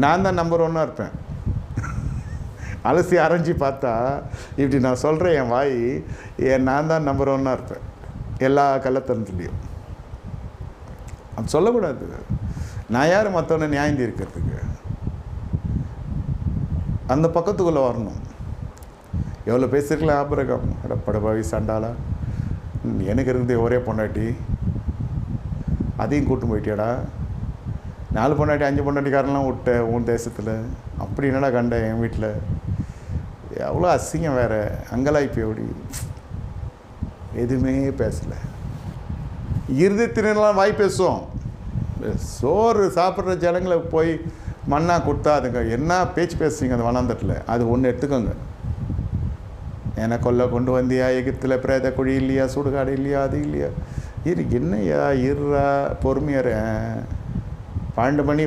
நான் தான் நம்பர் ஒன்னாக இருப்பேன். அலசி அரைஞ்சி பார்த்தா இப்படி நான் சொல்கிறேன், என் வாய் நான் தான் நம்பர் ஒன்னாக இருப்பேன் எல்லா கள்ளத்தனத்துலேயும். அது சொல்லக்கூடாது. நான் யார் மற்றவனை நியாயம் தீர்க்கிறதுக்கு? அந்த பக்கத்துக்குள்ளே வரணும். எவ்வளோ பேசியிருக்கலாம் ஆபிரகாம், படபாவி சண்டாளா, எனக்கு இருக்குது ஒரே பொண்டாட்டி, அதையும் கூட்டு போயிட்டியாடா, 4 பொண்டாட்டி 5 பொண்டாட்டிக்காரெல்லாம் விட்ட உன் தேசத்தில், அப்படி என்னடா கண்டேன் என் வீட்டில், எவ்வளோ அசிங்கம் வேறு, அங்கலாய்ப்பு எப்படி, எதுவுமே பேசலை. இருதயத்தினெல்லாம் வாய் பேசுவோம். சோறு சாப்பிட்ற ஜனங்களை போய் மண்ணாக கொடுத்தா அதுங்க என்ன பேச்சு பேசுறீங்க அந்த வனாந்தட்டில், அது ஒன்று எடுத்துக்கோங்க. ஏன்னா கொண்டு வந்தியா, எகிப்தில் பிரேத குழி இல்லையா, சுடுகாடு இல்லையா, அது இல்லையா, என்னையா இருறா பொறுமையார 12 மணி